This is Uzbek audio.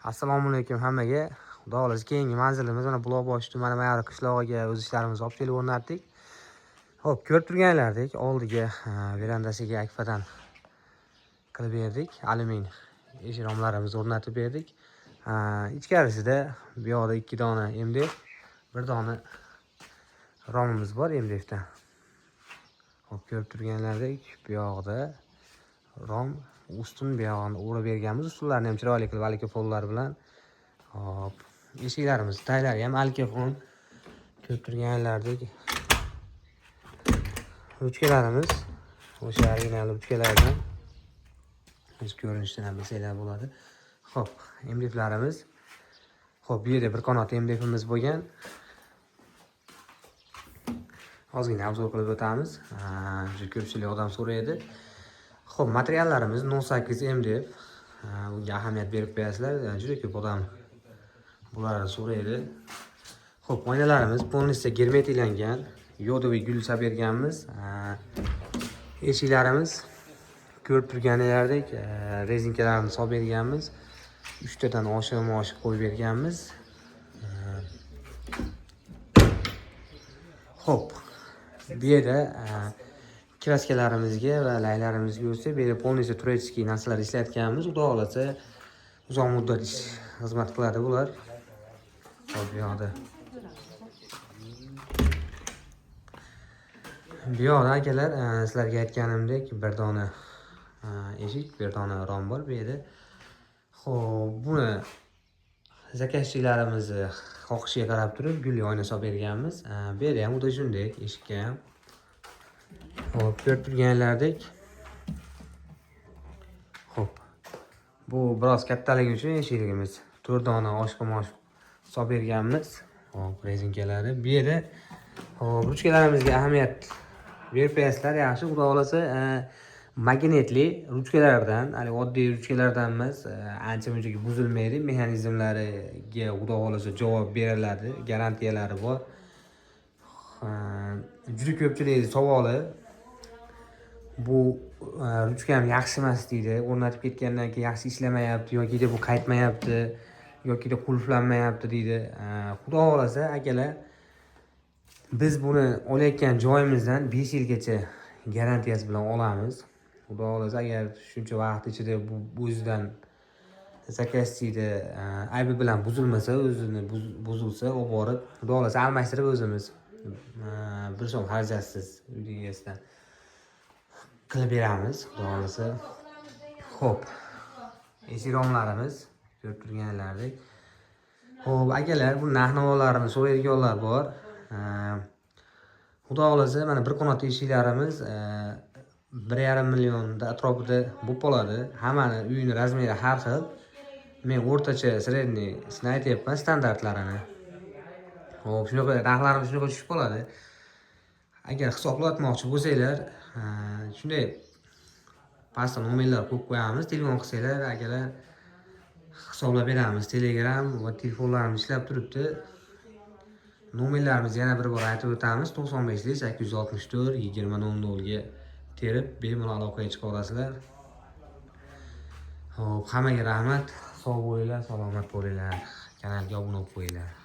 Assalomu alaykum hammaga. Xudo xolasa keyingi manzilimiz mana Buloqboshi tumani Mayari qishlog'iga o'z ishlarimizni olib kelib o'rnatdik. Xo'p, ko'rib turganlaridek, oldiga verandasiga akfadan qilib berdik. Alyumin eshik romlarimizni o'rnatib berdik. Ichkarisida bu yoqda 2 dona MDF, 1 dona romimiz bor MDFdan. Xo'p, ko'rib turganlaridek, bu yoqda rom ustun bu yog'ini o'rab berganmiz. Ustunlarni ham chiroyli qilib alkofon bilan. Hop, eshiklarimiz taylari ham alkofon. Ko'rib turganlaridek ruchkalarimiz o'sha original ruchkalardan o'z ko'rinishidan ham bilsanglar bo'ladi. Hop, MDFlarimiz. Hop, bu yerda bir qanot MDFimiz bo'lgan. Ozgina obzor qilib o'tamiz. Juda ko'pchilik odam so'raydi. Xo'p, materiallarimiz 08 MDF. Bunga ahamiyat berib qo'yasizlar. Juda ko'p odam bularni so'raydi. Xo'p, oynalarimiz polностью germetiklangan, yodoviy gul solib berganmiz. Eshiklarimiz ko'rib turganlaridek rezinkalarni solib berganmiz. 3 tadan oshiq qo'yib berganmiz. Xo'p, bu yerda kraskalarimizga va laylarimizga o'tsa, bu yerda polностью turецкий narsalar ishlatganmiz. Xudo xolasa uzoq muddat xizmat qiladi bular. Hop, bu yoqda. Bu yoqda akalar, sizlarga aytganimdek, bir dona eshik, bir dona rom bor bu yerda. Xo'p, buni zakazchilarimizni xohishiga qarab turib gulli oyna solib berganmiz. Bu yerda ham xuddi shunday eshikka ham. Hop, ko'rib turganlaridek. Hop. Bu biroz kattaligi uchun eshigimiz 4 dona oshqomosh solib berganmiz. Hop, rezinkalari. Bu yerda hop, ruchkalarimizga ahamiyat berib qo'yasizlar, yaxshi. Xudo xolasa magnetli ruchkalardan, hali oddiy ruchkalardan emas, ancha-munchaga buzilmaydi. Mexanizmlariga xudo xolasa javob beriladi, garantiyalari bor. Juda ko'pchilik savoli bu ruchkam yaxshi emas deydi. O'rnatib ketgandan keyin yaxshi ishlamayapti yoki bu qaytmayapti yoki qulflanmayapti deydi. Xudo xolasa akalar, biz buni olayotgan joyimizdan 5 yilgacha garantiyasi bilan olamiz. Xudo xolasa agar shuncha vaqt ichida bu o'zidan zakazchida aybi bilan buzilmasa, o'zini buzilsa, olib borib, xudo xolasa almashtirib o'zimiz bir so'm xarajatisiz uy egasidan qilib beramiz, xudo xolasa. Xo'p, eshik romlarimiz ko'rib turganlaridek. Xo'p, akalar, bu narx-navolarni so'raydiganlar bor. Xudo xolasa, mana bir qanot eshiklarimiz 1,5 million atrofida bo'lib qoladi. Hammani uyini razmeri har xil. Men o'rtacha sredniysini aytyapman, standartlarini. Xo'p, shunaqa narxlarimiz shunaqa tushib qoladi. Agar hisoblatmoqchi bo'lsanglar, shunday pastda nomerlar qo'yib qo'yamiz. Telefon qilsanglar, akalar, hisoblab beramiz. Telegram va telefonlarimiz ishlab turibdi. Nomerlarimizni yana bir bor aytib o'tamiz. 95 864 2000 ga terib bemalol aloqaga chiqa olasizlar. Xo'p, hammaga rahmat. Sog' bo'linglar, salomat bo'linglar. Kanalga obuna bo'lib qo'yinglar.